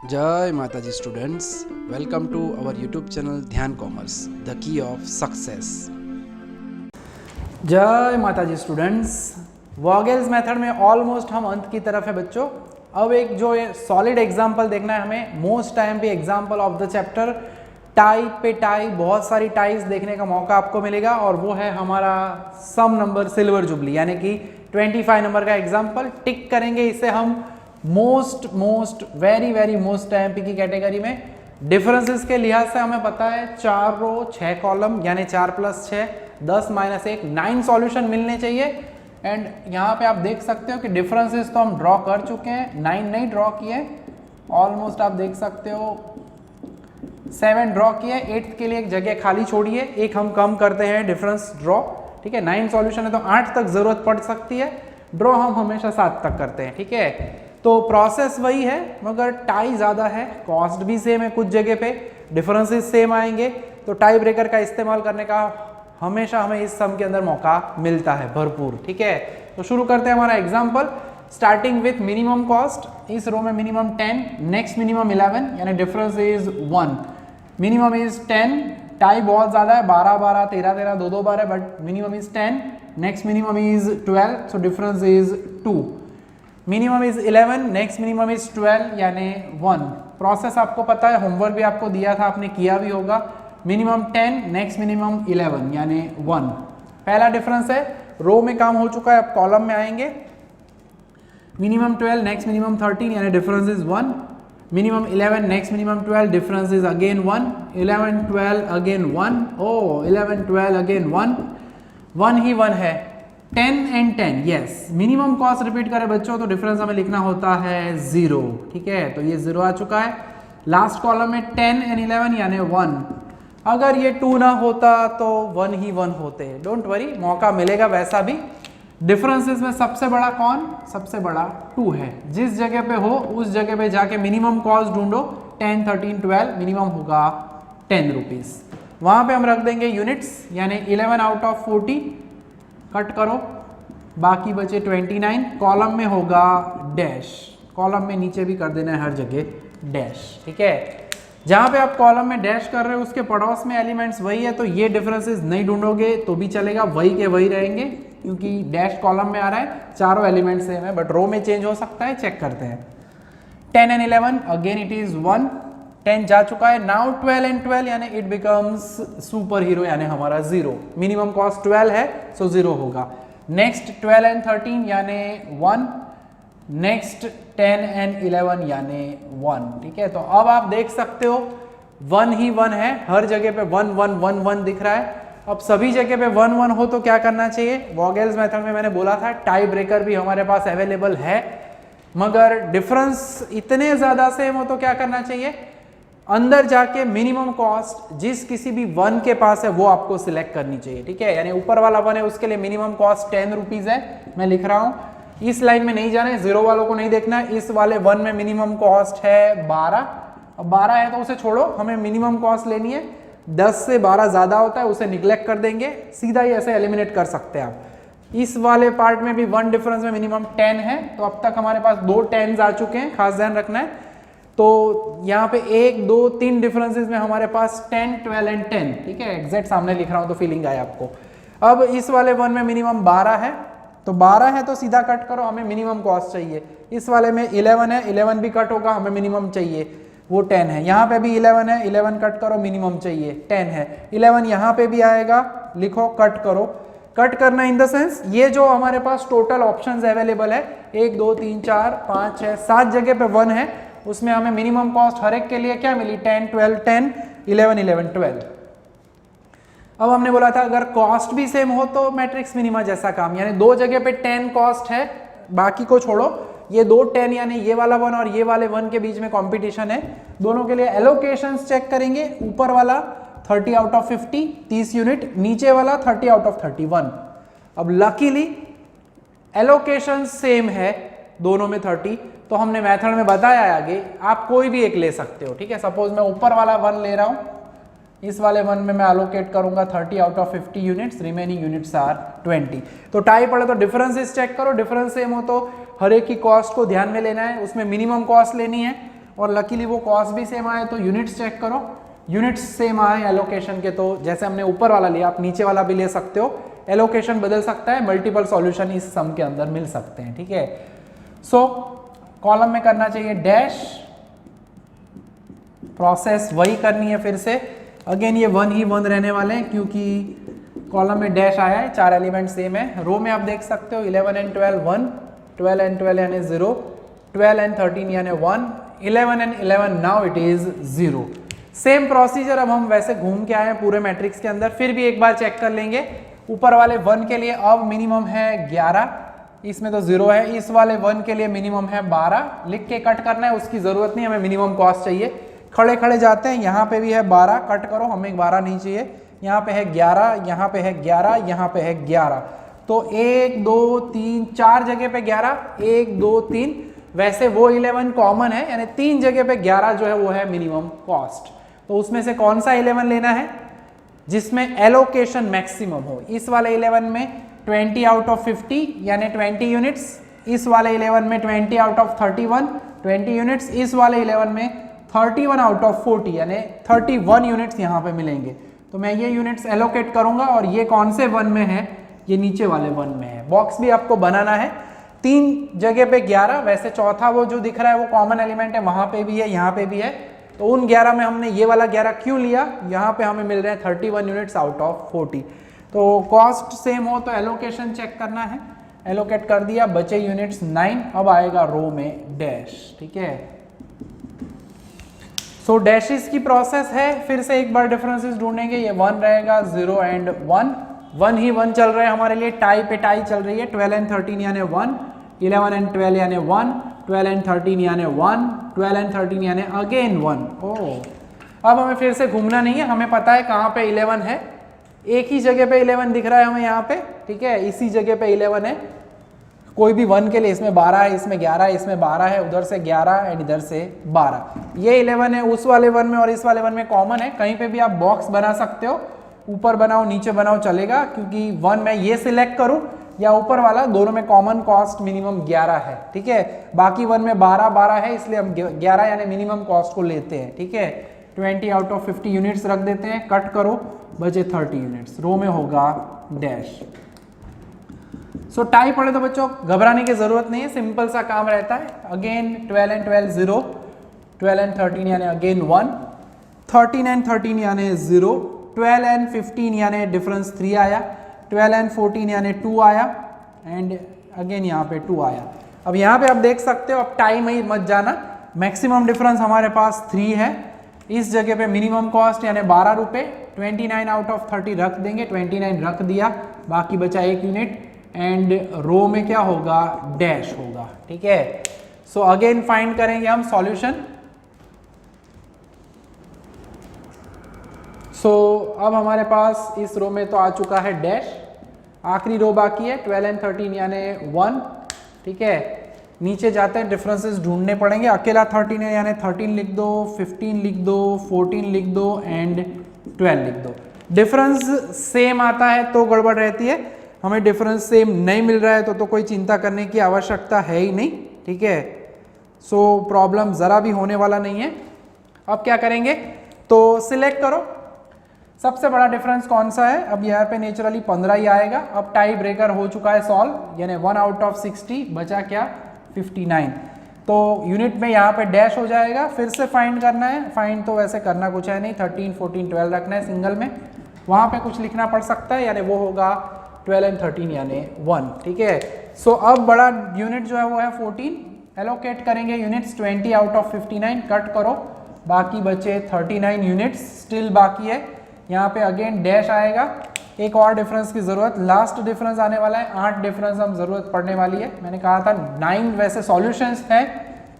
जय माता जी students, welcome to our YouTube channel Dhyan commerce, the key of success. जय माता जी स्टूडेंट्स, वॉगेल्स मेथड में ऑलमोस्ट हम अंत की तरफ है बच्चों। अब एक जो सॉलिड एग्जांपल देखना है हमें, मोस्ट टाइम पे example of the chapter tie पे टाई, बहुत सारी टाइज देखने का मौका आपको मिलेगा और वो है हमारा सम नंबर सिल्वर जुबली, यानी कि 25 नंबर का एग्जांपल। टिक करेंगे इसे हम मोस्ट वेरी मोस्ट टाइम की कैटेगरी में। डिफरेंसेस के लिहाज से हमें पता है 4 रो 6 कॉलम, यानी 4 + 6 10 - 1 9 सॉल्यूशन मिलने चाहिए। एंड यहाँ पे आप देख सकते हो कि डिफरेंसेस तो हम ड्रॉ कर चुके हैं, 9 नहीं ड्रॉ किए। ऑलमोस्ट आप देख सकते हो 7 ड्रॉ किए, 8th के लिए एक जगह खाली छोड़िए, एक हम कम करते हैं डिफरेंस ड्रॉ। ठीक है, 9 सॉल्यूशन है तो 8 तक जरूरत पड़ सकती है, ड्रॉ हम हमेशा 7 तक करते हैं। ठीक है, तो प्रोसेस वही है मगर टाई ज़्यादा है, कॉस्ट भी सेम है, कुछ जगह पे डिफरेंसेस सेम आएंगे, तो टाई ब्रेकर का इस्तेमाल करने का हमेशा हमें इस सम के अंदर मौका मिलता है भरपूर। ठीक है, तो शुरू करते हैं हमारा example, starting with minimum cost. इस रो में मिनिमम 10, नेक्स्ट मिनिमम 11, यानी difference is 1। Minimum is 10, tie बहुत ज़्यादा है, 12 12 13 13 2 2 12, but minimum is 10। Next minimum is 12, so difference is 2। Minimum is 11, next minimum is 12, यानी 1। प्रोसेस आपको पता है, होमवर्क भी आपको दिया था, आपने किया भी होगा। मिनिमम 10, नेक्स्ट मिनिमम 11, यानी 1। पहला डिफरेंस है, रो में काम हो चुका है, अब कॉलम में आएंगे। मिनिमम 12, नेक्स्ट मिनिमम 13, यानी difference is 1। Minimum 11, next minimum 12, difference is again 1। 11 12 again 1, ओ 11 12 अगेन 1, 1 ही 1 है। 10 and 10, yes. Minimum cost repeat करें बच्चों तो डिफरेंस हमें लिखना होता है 0। ठीक है, तो ये 0 आ चुका है। लास्ट कॉलम में 10 and 11, यानी 1। अगर ये 2 ना होता तो 1 ही 1 होते, डोंट वरी, मौका मिलेगा वैसा भी। डिफरेंसेस में सबसे बड़ा कौन? सबसे बड़ा 2 है। जिस जगह पे हो उस जगह पे जाके मिनिमम कॉस्ट ढूंढो, 10 13 12, मिनिमम होगा 10 रुपीज। वहां पे हम रख देंगे यूनिट्स, यानी 11 आउट ऑफ 40 कट करो, बाकी बचे 29। कॉलम में होगा डैश, कॉलम में नीचे भी कर देना है हर जगह डैश। ठीक है, जहां पे आप कॉलम में डैश कर रहे हो उसके पड़ोस में एलिमेंट्स वही है, तो ये डिफरेंसेस नहीं ढूंढोगे तो भी चलेगा, वही के वही रहेंगे, क्योंकि डैश कॉलम में आ रहा है, चारों एलिमेंट सेम है, बट रो में चेंज हो सकता है, चेक करते हैं। 10 and 11, अगेन इट इज 1, 10 जा चुका है। नाउ 12 and 12, यानी इट बिकम्स सुपर हीरो, यानी हमारा 0। मिनिमम कॉस्ट 12 है, सो 0 होगा। नेक्स्ट 12 and 13, यानी 1। नेक्स्ट 10 and 11, यानी 1। ठीक है, तो अब आप देख सकते हो 1 ही 1 है, हर जगह पे 1 1 1 1 दिख रहा है। अब सभी जगह पे 1 1 हो तो क्या करना चाहिए? वॉगेल्स मेथड में मैंने बोला था टाई ब्रेकर भी हमारे पास अवेलेबल है, मगर डिफरेंस इतने ज्यादा सेम हो तो क्या करना चाहिए? अंदर जाके मिनिमम कॉस्ट जिस किसी भी 1 के पास है वो आपको सिलेक्ट करनी चाहिए। ठीक है, यानी ऊपर वाला 1 है उसके लिए मिनिमम कॉस्ट 10 रुपीज है, मैं लिख रहा हूं। इस लाइन में नहीं जाना है, 0 वालों को नहीं देखना है। इस वाले 1 में मिनिमम कॉस्ट है 12, अब 12 है तो उसे छोड़ो, हमें मिनिमम कॉस्ट लेनी है। 10 से 12 ज्यादा होता है, उसे निग्लेक्ट कर देंगे, सीधा ही ऐसे एलिमिनेट कर सकते हैं आप। इस वाले पार्ट में भी 1 डिफरेंस में मिनिमम 10 है, तो अब तक हमारे पास 2 10s आ चुके हैं, खास ध्यान रखना है। तो यहाँ पे 1 2 3 डिफरेंसेस में हमारे पास 10 12 and 10। ठीक है, एग्जैक्ट सामने लिख रहा हूं तो फीलिंग आए आपको। अब इस वाले 1 में मिनिमम 12 है, तो 12 है तो सीधा कट करो, हमें मिनिमम कॉस्ट चाहिए। इस वाले में 11 है, 11 भी कट होगा, हमें मिनिमम चाहिए, वो 10 है। यहाँ पे भी 11 है, 11 कट करो, मिनिमम चाहिए 10 है। 11 यहाँ पे भी आएगा, लिखो कट करो। कट करना इन द सेंस, ये जो हमारे पास टोटल ऑप्शंस अवेलेबल है 1 2 3 4 5 6 7 जगह पे 1 है, उसमें हमें मिनिमम कॉस्ट हर एक के लिए क्या मिली? 10 12 10 11 11 12। अब हमने बोला था अगर कॉस्ट भी सेम हो तो मैट्रिक्स मिनिमा जैसा काम, यानी 2 जगह पे 10 कॉस्ट है, बाकी को छोड़ो। ये 2 10, यानी ये वाला 1 और ये वाले 1 के बीच में कंपटीशन है, दोनों के लिए एलोकेशंस चेक करेंगे। ऊपर वाला 30 आउट ऑफ 50 30 यूनिट, नीचे वाला 30 आउट ऑफ 31। अब लकीली एलोकेशन सेम है दोनों में 30, तो हमने मेथड में बताया है आगे, आप कोई भी एक ले सकते हो। ठीक है, सपोज मैं ऊपर वाला 1 ले रहा हूं, इस वाले 1 में मैं अलोकेट करूंगा 30 out of 50 units, remaining units are 20। तो टाई पड़े तो डिफरेंसेस चेक करो, डिफरेंस सेम हो तो हर एक की कॉस्ट को ध्यान में लेना है, उसमें मिनिमम कॉस्ट लेनी है और लकीली वो कॉस्ट भी सेम आए, तो यूनिट्स चेक करो, यूनिट्स सेम आए एलोकेशन के, तो जैसे हमने ऊपर वाला लिया आप नीचे वाला भी ले सकते हो, एलोकेशन बदल सकता है, मल्टीपल सॉल्यूशन इस सम के अंदर मिल सकते हैं, ठीक है। सो कॉलम में करना चाहिए डैश, प्रोसेस वही करनी है फिर से, अगेन ये 1 ही 1 रहने वाले हैं क्योंकि कॉलम में डैश आया है, 4 एलिमेंट सेम है। रो में आप देख सकते हो 11 एंड 12 1, 12 एंड 12 यानी 0, 12 एंड 13 यानी 1, 11 and 11 now it is 0। Same procedure अब हम वैसे घूम के आए हैं पूरे मैट्रिक्स के अंदर, फिर भी एक बार चेक कर लेंगे। ऊपर वाले 1 के लिए अब मिनिमम है 11, इसमें तो 0 है, इस वाले 1 के लिए मिनिमम है 12, लिख के कट करना है, उसकी जरूरत नहीं, हमें मिनिमम कॉस्ट चाहिए। खड़े खड़े जाते हैं, यहाँ पे भी है 12, कट करो, हमें 12 नहीं चाहिए, यहाँ पे है 11, यहाँ पे है 11, यहाँ पे है 11, तो 1 2 3 4 जगह पे 11, 1 2 3, वैसे वो 11 कॉमन है, यानी 3 जगह पे 11 जो है वो है मिनिमम कॉस्ट। तो उसमें से कौन सा 11 लेना है जिसमें एलोकेशन मैक्सिमम हो? इस वाले 11 में 20 आउट ऑफ 50 यानी 20 यूनिट्स, इस वाले 11 में 20 आउट ऑफ 31 20 यूनिट्स, इस वाले 11 में 31 आउट ऑफ 40 यानी 31 यूनिट्स यहाँ पे मिलेंगे। तो मैं ये यूनिट्स एलोकेट करूंगा और ये कौन से 1 में है? ये नीचे वाले 1 में है। बॉक्स भी आपको बनाना है, 3 जगह पे 11, वैसे चौथा वो जो दिख रहा है वो कॉमन एलिमेंट है, वहां पे भी है, यहाँ पे भी है, तो उन 11 में हमने ये वाला 11 क्यों लिया? यहाँ पे हमें मिल रहे हैं 31 यूनिट्स आउट ऑफ 40। तो कॉस्ट सेम हो तो एलोकेशन चेक करना है, एलोकेट कर दिया, बचे यूनिट्स 9, अब आएगा रो में डैश, ठीक है। सो डैशेस की प्रोसेस है, फिर से एक बार डिफरेंसेस ढूंढेंगे, ये 1 रहेगा, 0 एंड 1, 1 ही 1 चल रहा है हमारे लिए, टाई पे टाई चल रही है, 12 एंड 13 यानी 1, 11 एंड 12 यानी 1, 12 एंड 13 यानी 1, 12 एंड 13 यानी अगेन 1। ओह, अब हमें फिर से घूमना नहीं है, हमें पता है कहाँ पे 11 है, एक ही जगह पे 11 दिख रहा है हमें यहाँ पे, ठीक है, इसी जगह पे 11 है, कोई भी 1 के लिए, इसमें 12 है, इसमें 11 है, इसमें 12 है, उधर से 11 एंड इधर से 12, ये 11 है, उस वाले 1 में और इस वाले 1 में कॉमन है। कहीं पे भी आप बॉक्स बना सकते हो, ऊपर बनाओ नीचे बनाओ चलेगा, क्योंकि 1 में ये सिलेक्ट करूं या ऊपर वाला, दोनों में कॉमन कॉस्ट मिनिमम 11 है, ठीक है। बाकी 1 में 12 है, इसलिए हम 11 यानी मिनिमम कॉस्ट को लेते हैं, ठीक है। 20 आउट ऑफ 50 यूनिट्स रख देते हैं, कट करो, बचे 30 यूनिट्स, रो में होगा डैश। सो टाई पढ़े तो बच्चों घबराने की जरूरत नहीं है, सिंपल सा काम रहता है। अगेन 12 एंड 12 0, 12 एंड 13 यानी अगेन 1, 13 एंड 13 यानी 0, 12 एंड 15 यानी डिफरेंस 3 आया, 12 एंड 14 यानी 2 आया, एंड अगेन यहाँ पे 2 आया। अब यहाँ पे आप देख सकते हो, अब टाइम ही मत जाना, मैक्सिमम डिफरेंस हमारे पास 3 है, इस जगह पे मिनिमम कॉस्ट यानी 12 रुपये, 29 आउट ऑफ 30 रख देंगे, 29 रख दिया, बाकी बचा 1 यूनिट, एंड रो में क्या होगा? डैश होगा, ठीक है। सो अगेन फाइंड करेंगे हम सॉल्यूशन। सो अब हमारे पास इस रो में तो आ चुका है डैश, आखिरी रो बाकी है 12 एंड 13 यानी 1, ठीक है। नीचे जाते हैं, डिफरेंसेस ढूंढने पड़ेंगे, अकेला 13 है यानी 13 लिख दो, 15 लिख दो, 14 लिख दो एंड 12 लिख दो। डिफरेंस सेम आता है तो गड़बड़ रहती है, हमें डिफरेंस सेम नहीं मिल रहा है तो कोई चिंता करने की आवश्यकता है ही नहीं, ठीक है। सो प्रॉब्लम ज़रा भी होने वाला नहीं है। अब क्या करेंगे? तो सिलेक्ट करो सबसे बड़ा डिफरेंस कौन सा है। अब यहाँ पे नेचुरली 15 ही आएगा। अब टाई ब्रेकर हो चुका है सॉल्व, यानी 1 आउट ऑफ 60, बचा क्या? 59। तो यूनिट में यहाँ पे डैश हो जाएगा, फिर से फाइंड करना है। फाइंड तो वैसे करना कुछ है नहीं, 13 14 12 रखना है सिंगल में, वहाँ पे कुछ लिखना पड़ सकता है, यानी वो होगा 12 एंड 13 यानी 1, ठीक है। सो अब बड़ा यूनिट जो है वो है 14, एलोकेट करेंगे यूनिट्स 20 आउट ऑफ 59, कट करो, बाकी बचे 39 यूनिट्स स्टिल बाकी है। यहाँ पे अगेन डैश आएगा, एक और डिफरेंस की जरूरत, लास्ट डिफरेंस आने वाला है, 8 डिफरेंस हम जरूरत पड़ने वाली है। मैंने कहा था 9 वैसे सॉल्यूशंस है,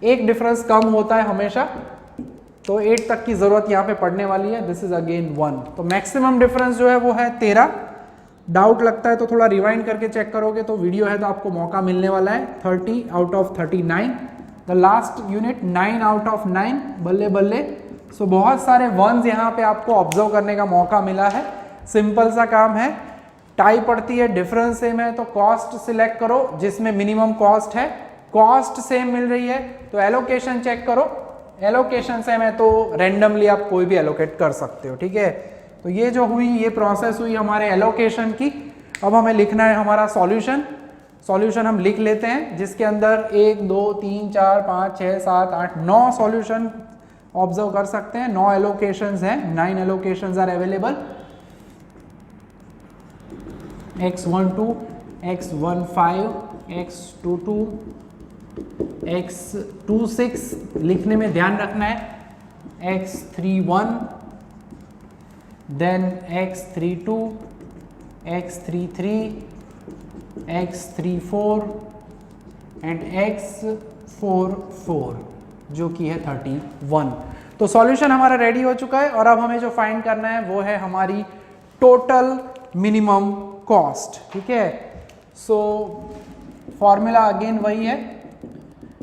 एक डिफरेंस कम होता है हमेशा, तो 8 तक की जरूरत यहाँ पे पड़ने वाली है। दिस इज अगेन 1, तो मैक्सिमम डिफरेंस जो है वो है 13। डाउट लगता है तो थोड़ा रिवाइंड करके चेक करोगे तो वीडियो है तो आपको मौका मिलने वाला है। 30 out of 39, the last unit 9 out of 9, बल्ले बल्ले। सो बहुत सारे वंस यहाँ पे आपको ऑब्जर्व करने का मौका मिला है। सिंपल सा काम है, टाई पड़ती है, डिफरेंस सेम है तो कॉस्ट सिलेक्ट करो जिसमें मिनिमम कॉस्ट है, कॉस्ट सेम मिल रही है तो एलोकेशन चेक करो, एलोकेशन से में तो रेंडमली आप कोई भी एलोकेट कर सकते हो, ठीक है। तो ये जो हुई, ये प्रोसेस हुई हमारे एलोकेशन की। अब हमें लिखना है हमारा सॉल्यूशन। सॉल्यूशन हम लिख लेते हैं, जिसके अंदर 1 2 3 4 5 6 7 8 9 सॉल्यूशन ऑब्जर्व कर सकते हैं। 9 एलोकेशंस हैं, 9 allocations are available. x12, x15, x22, x26 लिखने में ध्यान रखना है, x31, then x32, x33, x34 and x44 जो कि है 31। तो सॉल्यूशन हमारा रेडी हो चुका है और अब हमें जो फाइंड करना है वो है हमारी टोटल मिनिमम कॉस्ट, ठीक है। सो फॉर्मूला अगेन वही है।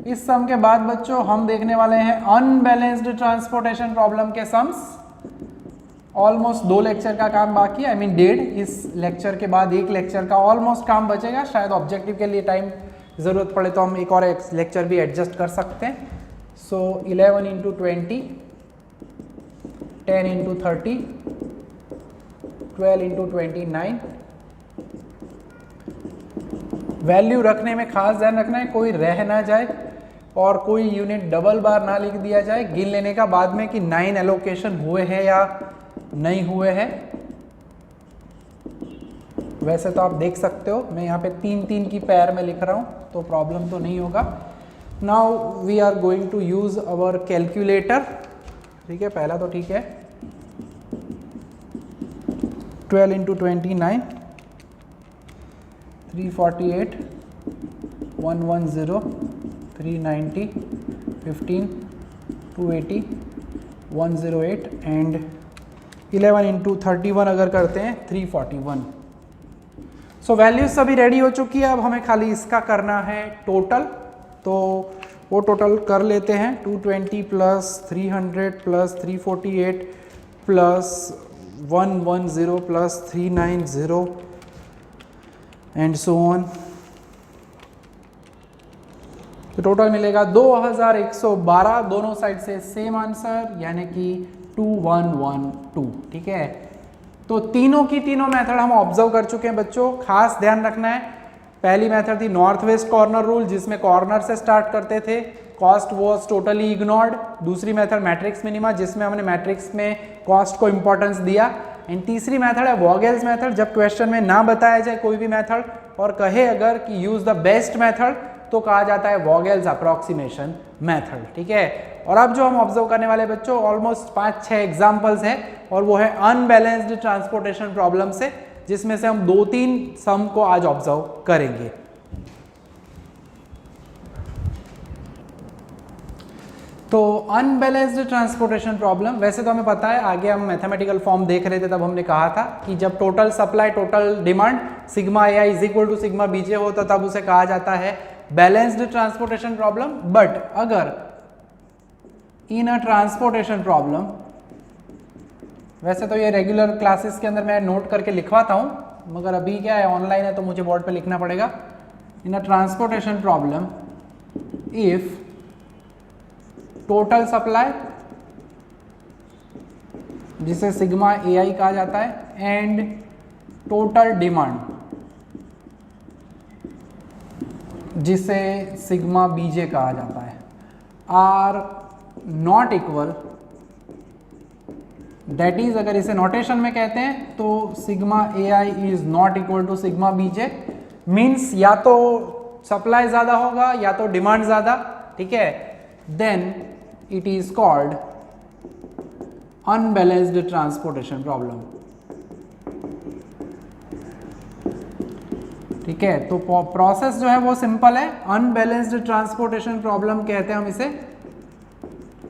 इस सम के बाद बच्चों हम देखने वाले हैं अनबैलेंस्ड ट्रांसपोर्टेशन प्रॉब्लम के सम्स। ऑलमोस्ट 2 लेक्चर का काम बाकी है, आई मीन 1.5। इस लेक्चर के बाद 1 लेक्चर का ऑलमोस्ट काम बचेगा। शायद ऑब्जेक्टिव के लिए टाइम ज़रूरत पड़े तो हम एक और लेक्चर भी एडजस्ट कर सकते हैं। सो 11 इंटू 20, 10 इंटू 30, 12 इंटू 29। वैल्यू रखने में खास ध्यान रखना है, कोई रह ना जाए और कोई यूनिट डबल बार ना लिख दिया जाए। गिन लेने का बाद में कि 9 एलोकेशन हुए हैं या नहीं हुए हैं। वैसे तो आप देख सकते हो मैं यहाँ पे 3-3 की पैर में लिख रहा हूँ, तो प्रॉब्लम तो नहीं होगा। Now we are going to use our calculator, ठीक है। पहला तो ठीक है, 12 इंटू 29, 348, 110, 390, 15, 280, 108 एंड 11 इंटू 31 अगर करते हैं 341। सो वैल्यूज सभी रेडी हो चुकी है। अब हमें खाली इसका करना है टोटल, तो वो टोटल कर लेते हैं। 220 plus 300 plus 348 plus 110 plus 390 and so on. तो टोटल मिलेगा 2112। दोनों साइड से सेम आंसर, यानी कि 2112, ठीक है। तो तीनों की तीनों मेथड हम ऑब्जर्व कर चुके हैं बच्चों। खास ध्यान रखना है, पहली मेथड थी नॉर्थ वेस्ट कॉर्नर रूल, जिसमें कॉर्नर से स्टार्ट करते थे, कॉस्ट वाज टोटली इग्नोर्ड। दूसरी मेथड मैट्रिक्स मिनिमा, जिसमें हमने मैट्रिक्स में कॉस्ट को इंपॉर्टेंस दिया। एंड तीसरी मेथड है वॉगेल्स मेथड, जब क्वेश्चन में ना बताया जाए कोई भी मेथड और कहे अगर कि यूज द बेस्ट मेथड, तो कहा जाता है वॉगेल्स अप्रॉक्सीमेशन मेथड, ठीक है। और अब जो हम ऑब्जर्व करने वाले बच्चों ऑलमोस्ट 5-6 एग्जांपल्स हैं, और वो है अनबैलेंस्ड ट्रांसपोर्टेशन प्रॉब्लम से, जिसमें से हम 2-3 सम को आज ऑब्जर्व करेंगे। तो अनबैलेंस्ड ट्रांसपोर्टेशन प्रॉब्लम, वैसे तो हमें पता है, आगे हम मैथमेटिकल फॉर्म देख रहे थे तब हमने कहा था कि जब total supply total demand sigma A I is equal to sigma B J होता तब उसे कहा जाता है बैलेंस्ड ट्रांसपोर्टेशन प्रॉब्लम। बट अगर इन अ ट्रांसपोर्टेशन प्रॉब्लम, वैसे तो ये रेगुलर क्लासेस के अंदर मैं नोट करके लिखवाता हूं, मगर अभी क्या है ऑनलाइन है तो मुझे बोर्ड पे लिखना पड़ेगा। In a transportation problem if total supply, जिसे सिग्मा ए आई कहा जाता है, एंड टोटल डिमांड, जिसे सिग्मा बीजे कहा जाता है, are not equal, that is अगर इसे नोटेशन में कहते हैं तो sigma A I is not equal to sigma B J, means या तो सप्लाई ज्यादा होगा या तो डिमांड ज्यादा, ठीक है, then it is called unbalanced transportation problem, ठीक है। तो प्रोसेस जो है वो सिंपल है, अनबैलेंस्ड ट्रांसपोर्टेशन प्रॉब्लम कहते हैं हम इसे।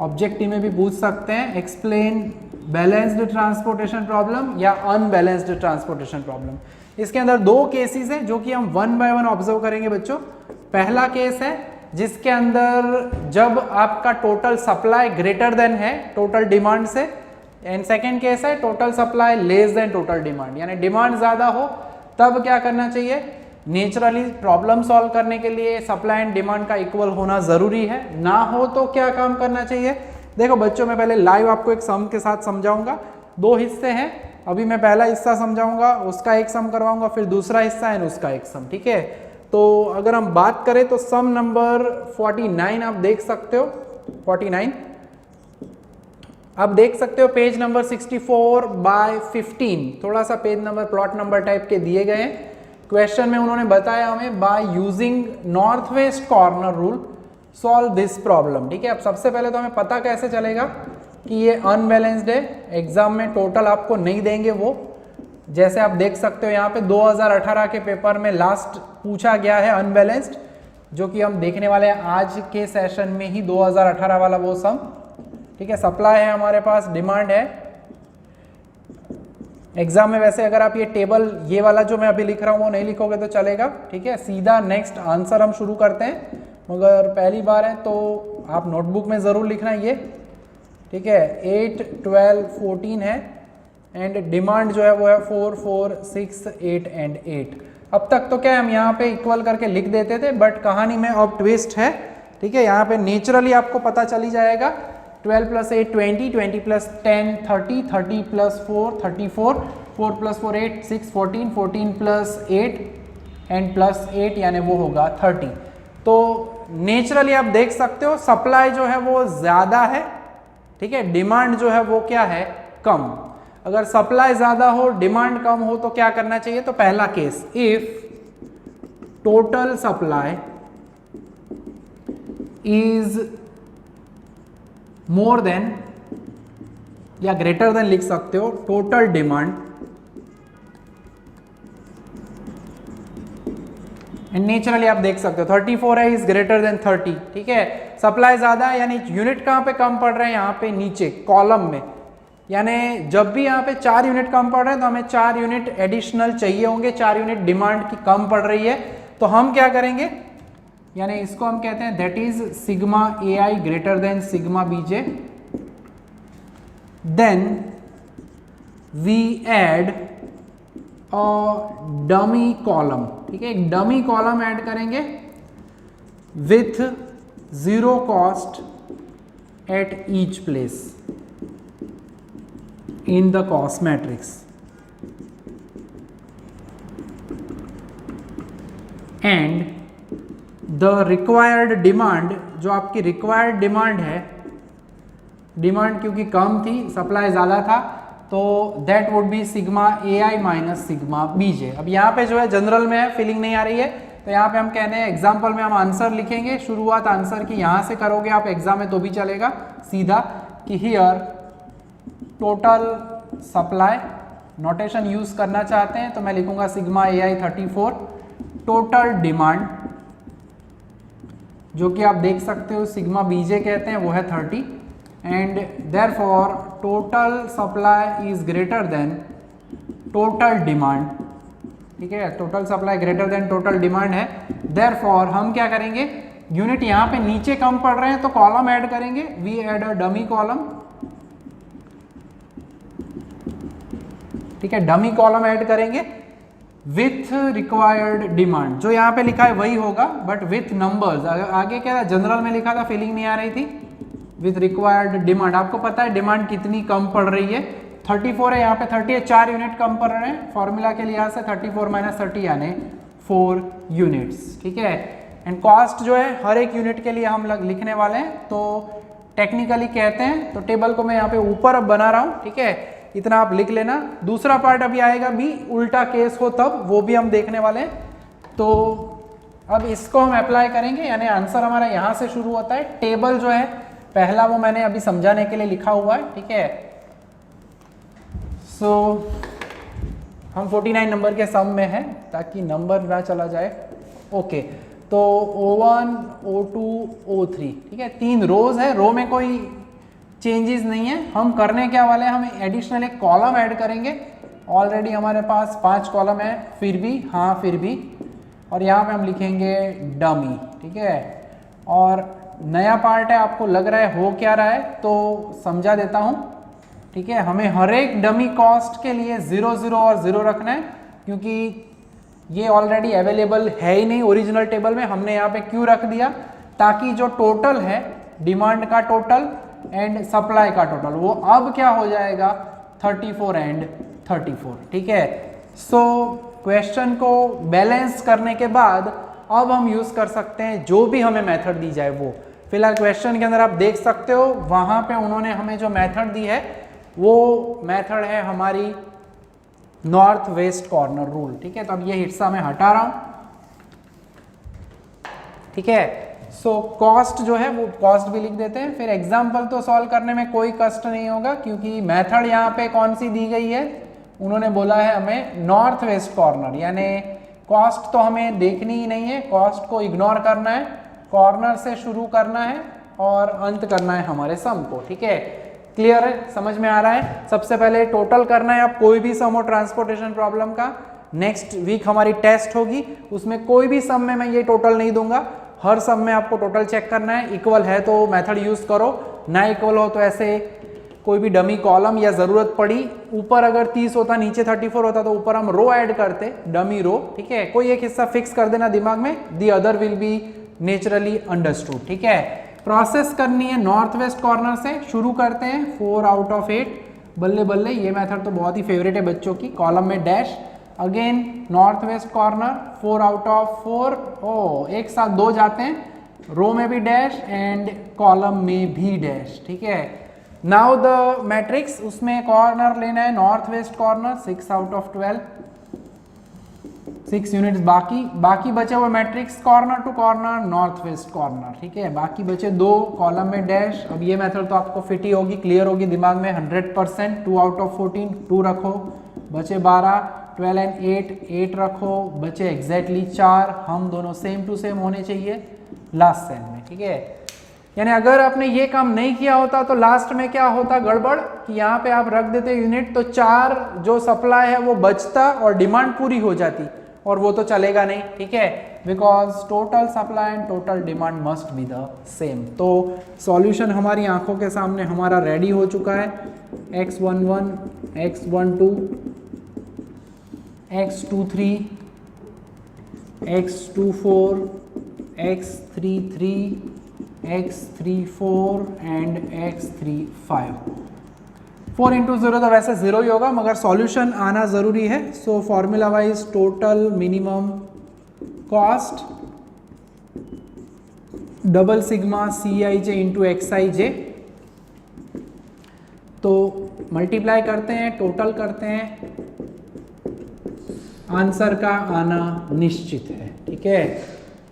ऑब्जेक्टिव में भी पूछ सकते हैं, एक्सप्लेन बैलेंस्ड ट्रांसपोर्टेशन प्रॉब्लम या अनबैलेंस्ड ट्रांसपोर्टेशन प्रॉब्लम। इसके अंदर 2 केसेस हैं जो कि हम 1 बाय 1 ऑब्जर्व करेंगे बच्चों। पहला केस है जिसके अंदर जब आपका टोटल सप्लाई ग्रेटर देन है टोटल डिमांड से, एंड सेकेंड केस है total supply less than total demand, यानी डिमांड ज्यादा हो तब क्या करना चाहिए, नेचुरली प्रॉब्लम सॉल्व करने के लिए सप्लाई एंड डिमांड का इक्वल होना जरूरी है, ना हो तो क्या काम करना चाहिए, देखो बच्चों, मैं पहले लाइव आपको एक सम के साथ समझाऊंगा। 2 हिस्से हैं, अभी मैं पहला हिस्सा समझाऊंगा, उसका एक सम करवाऊंगा, फिर दूसरा हिस्सा है उसका एक सम, ठीक है। तो अगर हम बात करें तो सम नंबर 49 आप देख सकते हो, 49 आप देख सकते हो पेज नंबर 64/15। थोड़ा सा page number plot number type के दिए गए हैं। क्वेश्चन में उन्होंने बताया हमें by using north west corner rule solve this problem, ठीक है। अब सबसे पहले तो हमें पता कैसे चलेगा कि ये अनबैलेंस्ड है, एग्जाम में टोटल आपको नहीं देंगे वो। जैसे आप देख सकते हो यहाँ पे 2018 के पेपर में लास्ट पूछा गया है अनबैलेंस्ड, जो कि हम देखने वाले हैं आज के सेशन में ही 2018 वाला वो सम, ठीक है। सप्लाई है हमारे पास, डिमांड है। एग्जाम में वैसे अगर आप ये टेबल ये वाला जो मैं अभी लिख रहा हूँ वो नहीं लिखोगे तो चलेगा, ठीक है। सीधा नेक्स्ट आंसर हम शुरू करते हैं, मगर पहली बार है तो आप नोटबुक में ज़रूर लिखना ये, ठीक है। 8, 12, 14 है एंड डिमांड जो है वो है 4, 4, 6, 8 एंड 8। अब तक तो क्या हम यहाँ पे इक्वल करके लिख देते थे, बट कहानी में अब ट्विस्ट है, ठीक है। यहाँ पे नेचुरली आपको पता चली जाएगा 12 + 8 20, 20 + 10 30, 30 + 4 34, 4 + 4 8 6 14, 14 + 8 एंड +8 यानी वो होगा 30। तो नेचुरली आप देख सकते हो सप्लाई जो है वो ज़्यादा है, ठीक है, डिमांड जो है वो क्या है, कम। अगर सप्लाई ज़्यादा हो डिमांड कम हो तो क्या करना चाहिए, तो पहला case, if total supply is more than या ग्रेटर देन लिख सकते हो टोटल डिमांड एंड नेचुरली आप देख सकते हो 34 है, इज ग्रेटर देन 30, ठीक है। सप्लाई ज्यादा है यानी यूनिट कहां पे कम पड़ रहे हैं, यहाँ पे नीचे कॉलम में, यानी जब भी यहाँ पे 4 यूनिट कम पड़ रहे हैं तो हमें 4 यूनिट एडिशनल चाहिए होंगे, 4 यूनिट डिमांड की कम पड़ रही है। तो हम क्या करेंगे, यानी इसको हम कहते हैं that is sigma AI greater than sigma BJ, then we add a dummy column, ठीक है। एक डमी कॉलम ऐड करेंगे with 0 cost at each place in the cost matrix and the required demand, जो आपकी रिक्वायर्ड डिमांड है, demand क्योंकि कम थी supply ज़्यादा था, तो that would be sigma AI minus sigma BJ। अब यहाँ पे जो है जनरल में है, फीलिंग नहीं आ रही है, तो यहाँ पे हम कहते हैं एग्जाम्पल में हम आंसर लिखेंगे, शुरुआत आंसर की यहाँ से करोगे आप एग्जाम में तो भी चलेगा सीधा, कि here total supply, notation use करना चाहते हैं तो मैं लिखूंगा सिग्मा AI 34, टोटल डिमांड जो कि आप देख सकते हो सिग्मा BJ कहते हैं वो है 30 and therefore total supply is greater than total demand, ठीक है। Total supply greater than total demand है, देयरफॉर हम क्या करेंगे, यूनिट यहाँ पे नीचे कम पड़ रहे हैं तो कॉलम ऐड करेंगे, we add a dummy column, ठीक है। डमी कॉलम ऐड करेंगे विथ रिक्वायर्ड डिमांड, जो यहाँ पे लिखा है वही होगा बट विथ नंबर्स। आगे क्या था, जनरल में लिखा था, फीलिंग नहीं आ रही थी, विथ रिक्वायर्ड डिमांड। आपको पता है डिमांड कितनी कम पड़ रही है, 34 है, यहाँ पे 30 है, 4 यूनिट कम पड़ रहे हैं, फॉर्मूला के लिहाज से 34 - 30 यानी 4 यूनिट्स, ठीक है। एंड कॉस्ट जो है हर एक यूनिट के लिए हम लिखने वाले हैं, तो टेक्निकली कहते हैं, तो टेबल को मैं यहाँ पे ऊपर अब बना रहा हूँ, ठीक है, इतना आप लिख लेना। दूसरा पार्ट अभी आएगा भी, उल्टा केस हो तब, वो भी हम देखने वाले हैं। तो अब इसको हम अप्लाई करेंगे, यानी आंसर हमारा यहाँ से शुरू होता है। टेबल जो है पहला वो मैंने अभी समझाने के लिए लिखा हुआ है, ठीक है। सो हम 49 नंबर के सम में हैं ताकि नंबर ना चला जाए, ओके। तो O1, O2, O3, ठीक है, 3 रोज है, रो में कोई चेंजेस नहीं है। हम करने क्या वाले हैं, हम एडिशनल एक कॉलम ऐड करेंगे, ऑलरेडी हमारे पास 5 कॉलम है, फिर भी, हाँ फिर भी, और यहाँ पे हम लिखेंगे डमी, ठीक है। और नया पार्ट है, आपको लग रहा है हो क्या रहा है, तो समझा देता हूँ, ठीक है। हमें हर एक डमी कॉस्ट के लिए 0 0 और 0 रखना है, क्योंकि ये ऑलरेडी अवेलेबल है ही नहीं ओरिजिनल टेबल में। हमने यहाँ पे क्यों रख दिया, ताकि जो टोटल है डिमांड का टोटल एंड सप्लाई का टोटल, वो अब क्या हो जाएगा 34 एंड 34, ठीक है। सो क्वेश्चन को बैलेंस करने के बाद अब हम यूज कर सकते हैं जो भी हमें मेथड दी जाए वो। फिलहाल क्वेश्चन के अंदर आप देख सकते हो वहां पे उन्होंने हमें जो मेथड दी है वो मेथड है हमारी नॉर्थ वेस्ट कॉर्नर रूल, ठीक है। तो अब ये हिस्सा मैं हटा रहा हूं, ठीक है। सो कॉस्ट जो है वो कॉस्ट भी लिख देते हैं। फिर एग्जाम्पल तो सॉल्व करने में कोई कष्ट नहीं होगा क्योंकि मेथड यहाँ पे कौन सी दी गई है, उन्होंने बोला है हमें नॉर्थ वेस्ट कॉर्नर, यानी कॉस्ट तो हमें देखनी ही नहीं है, कॉस्ट को इग्नोर करना है, कॉर्नर से शुरू करना है और अंत करना है हमारे सम को, ठीक है। क्लियर है, समझ में आ रहा है। सबसे पहले टोटल करना है, आप कोई भी सम हो ट्रांसपोर्टेशन प्रॉब्लम का। नेक्स्ट वीक हमारी टेस्ट होगी, उसमें कोई भी सम में मैं ये टोटल नहीं दूंगा, हर सम में आपको टोटल चेक करना है। इक्वल है तो मेथड यूज करो, ना इक्वल हो तो ऐसे कोई भी डमी कॉलम या जरूरत पड़ी, ऊपर अगर 30 होता नीचे 34 होता तो ऊपर हम रो ऐड करते, डमी रो, ठीक है। कोई एक हिस्सा फिक्स कर देना दिमाग में, the other will be naturally understood, ठीक है। प्रोसेस करनी है नॉर्थ वेस्ट कॉर्नर से, शुरू करते हैं 4 आउट ऑफ 8, बल्ले बल्ले, ये मेथड तो बहुत ही फेवरेट है बच्चों की। कॉलम में dash, again north west corner 4 out of 4, ओ एक साथ 2 जाते हैं, रो में भी डैश एंड कॉलम में भी डैश, ठीक है। नाउ द मैट्रिक्स, उसमें कॉर्नर लेना है north west corner, 6 out of 12, 6 units बाकी बचे हुए matrix corner to corner north west corner, ठीक है। बाकी बचे 2 कॉलम में डैश। अब ये मेथड तो आपको फिट ही होगी, क्लियर होगी दिमाग में 100%। 2 आउट ऑफ 14, 2 रखो, बचे 12, 12 एंड 8 रखो, बचे एग्जैक्टली 4, हम दोनों सेम टू सेम होने चाहिए लास्ट सेल में, ठीक है। यानी अगर आपने ये काम नहीं किया होता तो लास्ट में क्या होता गड़बड़, कि यहाँ पे आप रख देते यूनिट तो 4 जो सप्लाई है वो बचता और डिमांड पूरी हो जाती, और वो तो चलेगा नहीं, ठीक है, because total supply and total demand must be the same. तो सॉल्यूशन हमारी आंखों के सामने हमारा रेडी हो चुका है। x11, x12, x23, x24, x33, x34 and x35। 4 into 0 तो वैसे 0 ही होगा, मगर सॉल्यूशन आना ज़रूरी है। So formula wise total minimum cost double sigma CIJ into XIJ। तो मल्टीप्लाई करते हैं, टोटल करते हैं, आंसर का आना निश्चित है, ठीक है।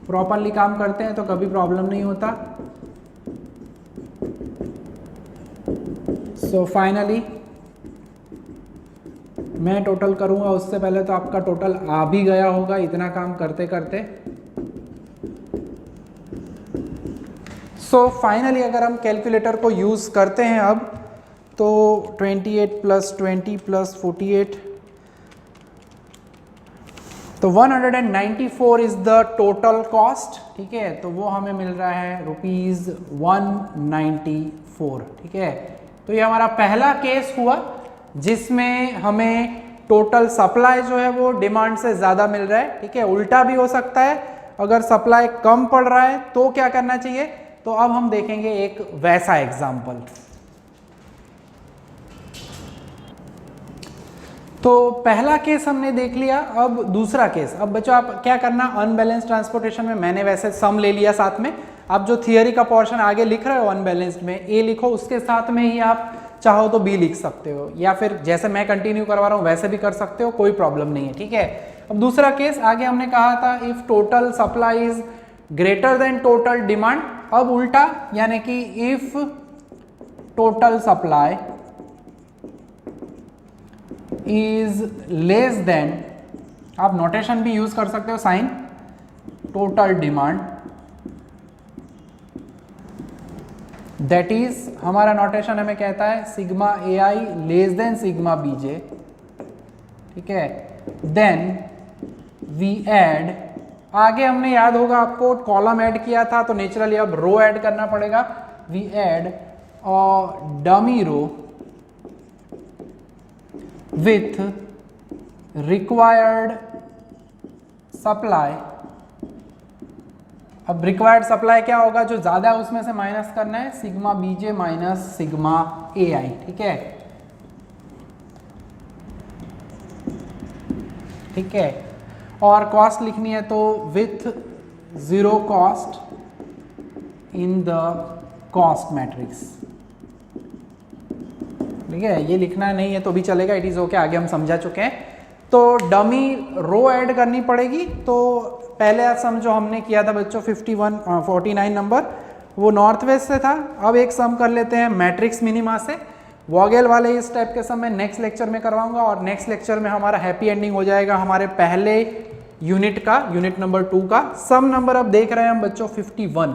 प्रॉपरली काम करते हैं तो कभी प्रॉब्लम नहीं होता। सो फाइनली मैं टोटल करूंगा, उससे पहले तो आपका टोटल आ भी गया होगा इतना काम करते करते। सो फाइनली अगर हम कैलकुलेटर को यूज करते हैं अब, तो 28 + 20 + 48, तो 194 इज द टोटल कॉस्ट, ठीक है। तो वो हमें मिल रहा है ₹194, ठीक है। तो ये हमारा पहला केस हुआ जिसमें हमें टोटल सप्लाई जो है वो डिमांड से ज़्यादा मिल रहा है, ठीक है। उल्टा भी हो सकता है, अगर सप्लाई कम पड़ रहा है तो क्या करना चाहिए। तो अब हम देखेंगे एक वैसा एग्जाम्पल। तो पहला केस हमने देख लिया, अब दूसरा केस। अब बच्चों आप क्या करना, अनबैलेंस ट्रांसपोर्टेशन में मैंने वैसे सम ले लिया साथ में, आप जो थियरी का पोर्शन आगे लिख रहे हो अनबैलेंस्ड में ए लिखो, उसके साथ में ही आप चाहो तो बी लिख सकते हो, या फिर जैसे मैं कंटिन्यू करवा रहा हूँ वैसे भी कर सकते हो, कोई प्रॉब्लम नहीं है, ठीक है। अब दूसरा केस आगे हमने कहा था if total supply is greater than total demand. अब उल्टा, यानी कि if total supply is less than, आप नोटेशन भी यूज कर सकते हो sign, total demand, that is हमारा नोटेशन हमें कहता है sigma AI less than sigma BJ, ठीक है। देन वी ऐड, आगे हमने याद होगा आपको कॉलम ऐड किया था तो नेचुरली अब रो ऐड करना पड़ेगा। We add dummy row with required supply अब रिक्वायर्ड सप्लाई क्या होगा, जो ज़्यादा है उसमें से माइनस करना है, सिग्मा बीजे माइनस सिग्मा ए आई, ठीक है। ठीक है, और कॉस्ट लिखनी है तो with zero cost in the cost matrix, ठीक है। ये लिखना नहीं है तो भी चलेगा, इट इज ओके, आगे हम समझा चुके हैं। तो डमी रो ऐड करनी पड़ेगी। तो पहले सम जो हमने किया था बच्चों 49 नंबर, वो नॉर्थ वेस्ट से था। अब एक सम कर लेते हैं मैट्रिक्स मिनिमा से। वॉगेल वाले इस टाइप के सम मैं नेक्स्ट लेक्चर में करवाऊंगा, और नेक्स्ट लेक्चर में हमारा हैप्पी एंडिंग हो जाएगा हमारे पहले यूनिट का, यूनिट नंबर 2 का। सम नंबर अब देख रहे हैं हम बच्चों 51।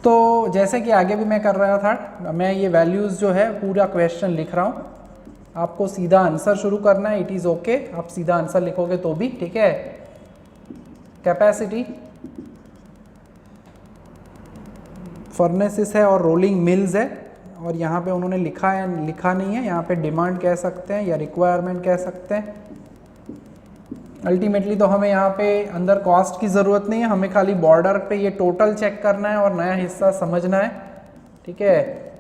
तो जैसे कि आगे भी मैं कर रहा था, मैं ये वैल्यूज़ जो है पूरा क्वेश्चन लिख रहा हूँ, आपको सीधा आंसर शुरू करना है। इट इज़ ओके, आप सीधा आंसर लिखोगे तो भी ठीक है। कैपेसिटी फर्नेसिस है और रोलिंग मिल्स है, और यहाँ पे उन्होंने लिखा है, लिखा नहीं है, यहाँ पे डिमांड कह सकते हैं या रिक्वायरमेंट कह सकते हैं। अल्टीमेटली तो हमें यहाँ पे अंदर कॉस्ट की ज़रूरत नहीं है, हमें खाली बॉर्डर पे ये टोटल चेक करना है और नया हिस्सा समझना है, ठीक है।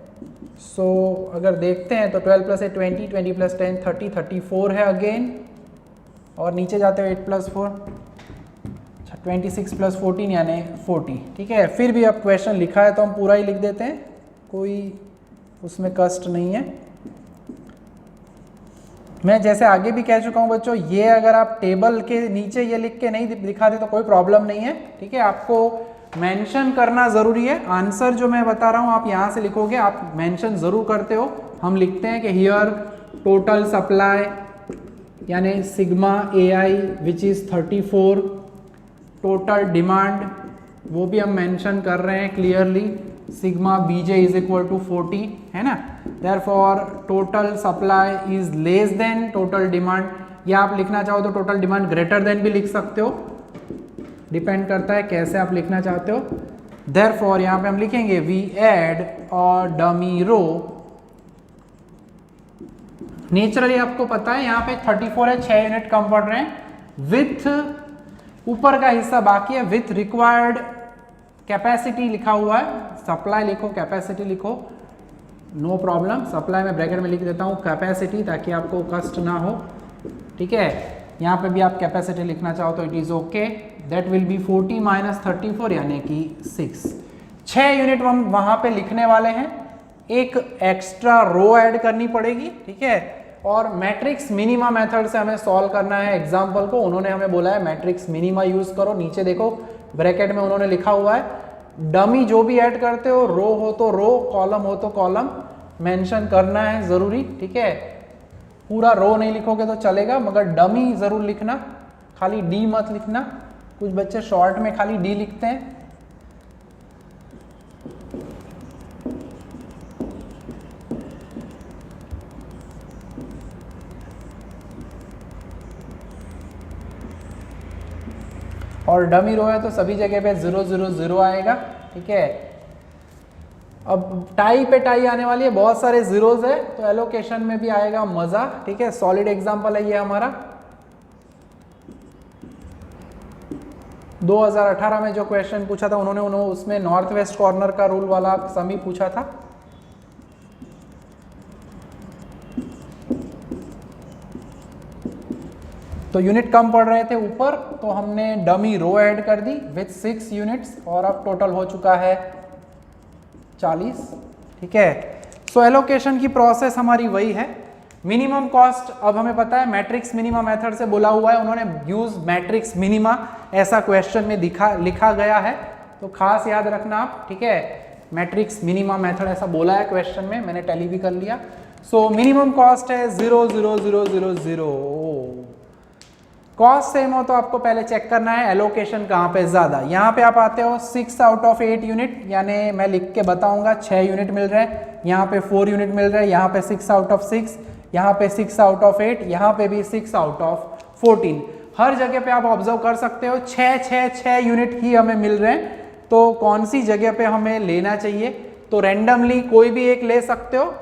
सो अगर देखते हैं तो 12 + 8 20, 20 + 10 30, 34 है अगेन, और नीचे जाते हुए 8 + 4 26 + 14 यानी 40, ठीक है। फिर भी अब क्वेश्चन लिखा है तो हम पूरा ही लिख देते हैं, कोई उसमें कष्ट नहीं है। मैं जैसे आगे भी कह चुका हूँ बच्चों, ये अगर आप टेबल के नीचे ये लिख के नहीं दिखाते तो कोई प्रॉब्लम नहीं है, ठीक है। आपको मेंशन करना ज़रूरी है। आंसर जो मैं बता रहा हूँ आप यहाँ से लिखोगे, आप मेंशन ज़रूर करते हो। हम लिखते हैं कि हियर टोटल सप्लाई यानी sigma A i which is 34, total demand वो भी हम मेंशन कर रहे हैं clearly, sigma b j is equal to 40, है ना। Therefore total supply is less than total demand, या आप लिखना चाहो तो टोटल डिमांड ग्रेटर देन भी लिख सकते हो, डिपेंड करता है कैसे आप लिखना चाहते हो। देयरफॉर यहाँ पे हम लिखेंगे वी ऐड और डमी रो। नेचुरली आपको पता है यहाँ पे 34 है, 6 यूनिट कम पड़ रहे हैं, विथ ऊपर का हिस्सा बाकी है, विथ रिक्वायर्ड कैपेसिटी लिखा हुआ है। सप्लाई लिखो, कैपेसिटी लिखो, नो प्रॉब्लम। सप्लाई में ब्रैकेट में लिख देता हूँ कैपेसिटी, ताकि आपको कष्ट ना हो, ठीक है। यहाँ पे भी आप कैपेसिटी लिखना चाहो तो it is okay. That will be 40 - 34 यानी कि 6। 6 यूनिट हम वहाँ पे लिखने वाले हैं, एक एक्स्ट्रा रो ऐड करनी पड़ेगी, ठीक है। और मैट्रिक्स मिनिमा मेथड से हमें सॉल्व करना है एग्जाम्पल को। उन्होंने हमें बोला है मैट्रिक्स मिनिमा यूज़ करो। नीचे देखो ब्रैकेट में उन्होंने लिखा हुआ है, डमी जो भी ऐड करते हो, रो हो तो रो, कॉलम हो तो कॉलम मेंशन करना है ज़रूरी, ठीक है। पूरा रो नहीं लिखोगे तो चलेगा, मगर डमी ज़रूर लिखना, खाली डी मत लिखना। कुछ बच्चे शॉर्ट में खाली डी लिखते हैं। और डमी रो है तो सभी जगह पे 0 0 0 आएगा, ठीक है। अब टाई पे टाई आने वाली है, बहुत सारे जीरोज है, तो एलोकेशन में भी आएगा मजा, ठीक है। सॉलिड एग्जांपल है ये हमारा। 2018 में जो क्वेश्चन पूछा था उन्होंने उसमें नॉर्थ वेस्ट कॉर्नर का रूल वाला समी पूछा था। तो यूनिट कम पड़ रहे थे ऊपर, तो हमने डमी रो ऐड कर दी विथ 6 यूनिट्स, और अब टोटल हो चुका है 40, ठीक है। सो एलोकेशन की प्रोसेस हमारी वही है। मिनिमम कॉस्ट अब हमें पता है, मैट्रिक्स मिनिमा मेथड से बोला हुआ है उन्होंने, यूज मैट्रिक्स मिनिमा, ऐसा क्वेश्चन में लिखा गया है, तो खास याद रखना आप, ठीक है। मैट्रिक्स मिनिमा मेथड ऐसा बोला है क्वेश्चन में, मैंने टैली भी कर लिया। सो मिनिमम कॉस्ट है 0 0 0 0 0। कॉस्ट सेम हो तो आपको पहले चेक करना है एलोकेशन कहाँ पे ज़्यादा। यहाँ पे आप आते हो 6 आउट ऑफ 8 यूनिट, यानी मैं लिख के बताऊंगा 6 यूनिट मिल रहे हैं, यहाँ पे 4 यूनिट मिल रहे हैं, यहाँ पे 6 आउट ऑफ 6, यहाँ पे 6 आउट ऑफ 8, यहाँ पे भी 6 आउट ऑफ 14। हर जगह पे आप ऑब्जर्व कर सकते हो 6 यूनिट ही हमें मिल रहे हैं। तो कौन सी जगह पे हमें लेना चाहिए, तो रैंडमली कोई भी एक ले सकते हो,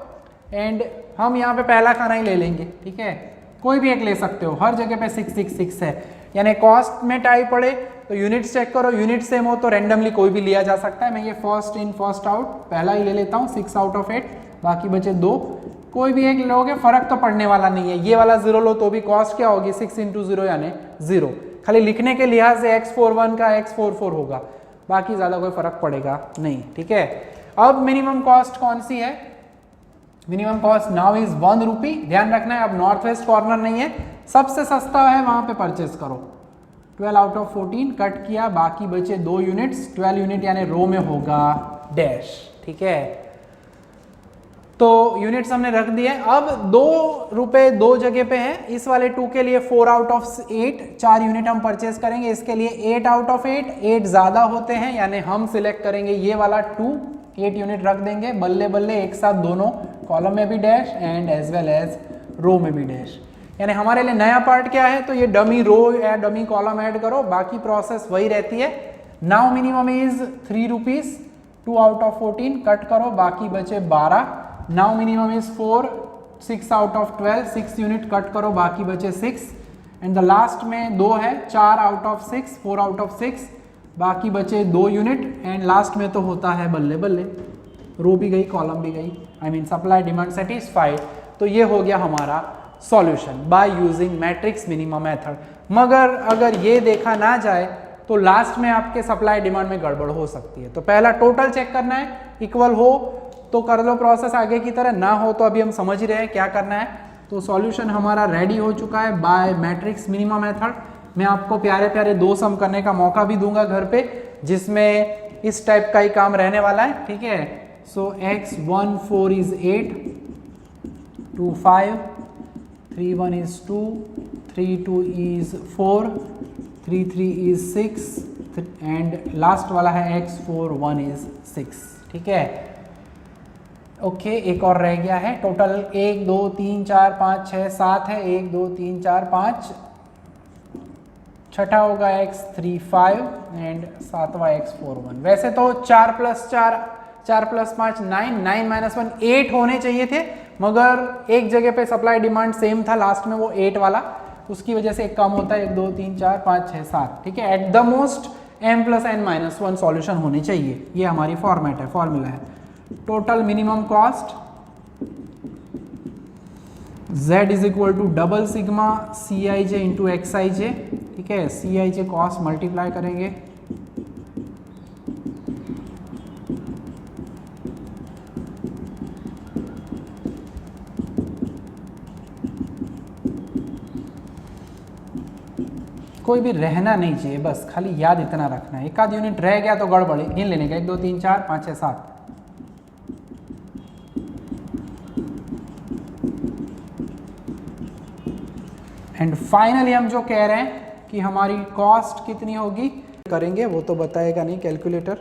एंड हम यहाँ पे पहला खाना ही ले लेंगे, ठीक है। कोई भी एक ले सकते हो, हर जगह पे 6 6 6 है। यानी कॉस्ट में टाई पड़े तो यूनिट्स चेक करो, यूनिट सेम हो तो रैंडमली कोई भी लिया जा सकता है। मैं ये फर्स्ट इन फर्स्ट आउट पहला ही ले लेता हूँ, 6 आउट ऑफ 8, बाकी बचे 2, कोई भी एक लोगे फर्क तो पड़ने वाला नहीं है। ये वाला 0 लो तो भी कॉस्ट क्या होगी, 6 इंटू 0 यानी 0। खाली लिखने के लिहाज से x41 का x44 होगा, बाकी ज़्यादा कोई फर्क पड़ेगा नहीं, ठीक है। अब मिनिमम कॉस्ट कौन सी है, मिनिमम कॉस्ट नाउ इज 1 रुपी। ध्यान रखना है अब नॉर्थ वेस्ट कॉर्नर नहीं है, सबसे सस्ता है वहां पे परचेस करो। 12 आउट ऑफ 14 कट किया, बाकी बचे 2 यूनिट्स, 12 यूनिट यानी रो में होगा डैश, ठीक है। तो यूनिट्स हमने रख दिए। अब 2 रुपए 2 जगह पे है, इस वाले 2 के लिए 4 आउट ऑफ 8 4 यूनिट हम परचेस करेंगे, इसके लिए 8 आउट ऑफ 8, 8 ज्यादा होते हैं यानी हम सिलेक्ट करेंगे ये वाला 2, 8 यूनिट रख देंगे, बल्ले बल्ले एक साथ दोनों कॉलम में भी dash and as well as row में भी डैश। यानी हमारे लिए नया पार्ट क्या है, तो ये डमी रो या डमी कॉलम ऐड करो, बाकी प्रोसेस वही रहती है। Now minimum is 3 rupees, 2 out of 14 cut करो, बाकी बचे 12। Now minimum is 4, 6 out of 12, 6 unit cut करो, बाकी बचे 6 एंड द लास्ट में 2 है, 4 आउट ऑफ 6, 4 आउट ऑफ 6, बाकी बचे 2 यूनिट एंड लास्ट में तो होता है बल्ले बल्ले, रो भी गई कॉलम भी गई, I mean supply demand satisfied. तो ये हो गया हमारा solution by using matrix minimum method. मगर अगर ये देखा ना जाए तो लास्ट में आपके सप्लाई डिमांड में गड़बड़ हो सकती है। तो पहला टोटल चेक करना है, इक्वल हो तो कर लो प्रोसेस आगे की तरह, ना हो तो अभी हम समझ ही रहे हैं क्या करना है। तो सॉल्यूशन हमारा रेडी हो चुका है बाय मैट्रिक्स मिनिमम मेथड। मैं आपको प्यारे प्यारे 2 सम करने का मौका भी दूंगा घर पे, जिसमें इस टाइप का ही काम रहने वाला है, ठीक है। सो x14 is 8, 2 5, 3 1 is 2, 3 2 is 4, 3 3 is 6 and last वाला है x41 इज 6, ठीक है। ओके एक और रह गया है, टोटल 1 2 3 4 5 6 7 है, 1 2 3 4 5, छठा होगा x35 एंड सातवां x41। वैसे तो 4 + 4 4 + 5 9, 9 - 1 8 होने चाहिए थे, मगर एक जगह पे सप्लाई डिमांड सेम था, लास्ट में वो 8 वाला, उसकी वजह से एक कम होता है, 1 2 3 4 5 6 7, ठीक है। At the most m + n - 1 solution होने चाहिए, ये हमारी फॉर्मेट है, फॉर्मूला है। Total minimum cost z = double sigma Cij × Xij, ठीक है। Cij कॉस्ट मल्टीप्लाई करेंगे, कोई भी रहना नहीं चाहिए, बस खाली याद इतना रखना है। एक आध यूनिट रह गया तो गड़बड़, गिन लेने का 1 2 3 4 5 6 7। एंड फाइनली हम जो कह रहे हैं कि हमारी कॉस्ट कितनी होगी, करेंगे वो तो बताएगा नहीं कैलकुलेटर।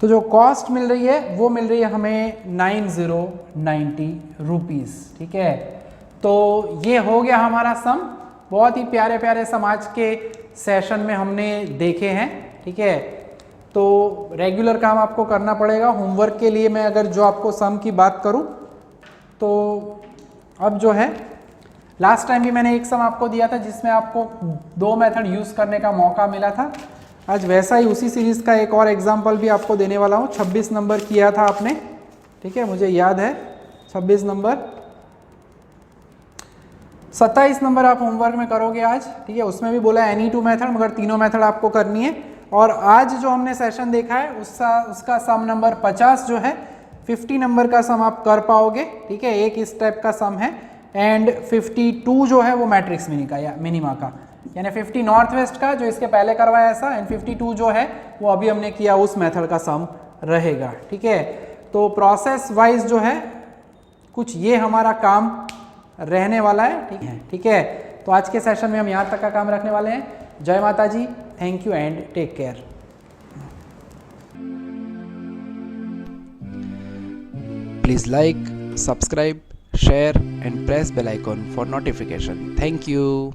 तो जो कॉस्ट मिल रही है वो मिल रही है हमें 9090 रुपीज़, ठीक है। तो ये हो गया हमारा सम। बहुत ही प्यारे प्यारे सम आज के सेशन में हमने देखे हैं, ठीक है। तो रेगुलर काम आपको करना पड़ेगा। होमवर्क के लिए मैं अगर जो आपको सम की बात करूं तो अब जो है, लास्ट टाइम भी मैंने एक सम आपको दिया था जिसमें आपको 2 मेथड यूज़ करने का मौका मिला था। आज वैसा ही उसी सीरीज़ का एक और एग्जाम्पल भी आपको देने वाला हूँ। 26 नंबर किया था आपने, ठीक है, मुझे याद है 26 नंबर। 27 नंबर आप होमवर्क में करोगे आज, ठीक है। उसमें भी बोला एनी 2 मेथड, मगर तीनों मेथड आपको करनी है। और आज जो हमने सेशन देखा है उसका सम नंबर 50 जो है, 50 नंबर का सम आप कर पाओगे, ठीक है। एक इस टाइप का सम है एंड 52 जो है वो मैट्रिक्स मिनिमा का, यानी 50 नॉर्थ वेस्ट का जो इसके पहले करवाया ऐसा, एंड 52 जो है वो अभी हमने किया उस मेथड का सम रहेगा, ठीक है। तो प्रोसेस वाइज जो है कुछ ये हमारा काम रहने वाला है, ठीक है। तो आज के सेशन में हम यहाँ तक का काम रखने वाले हैं। जय माता जी, thank you and take care. Please like, subscribe, share and press bell icon for notification. Thank you.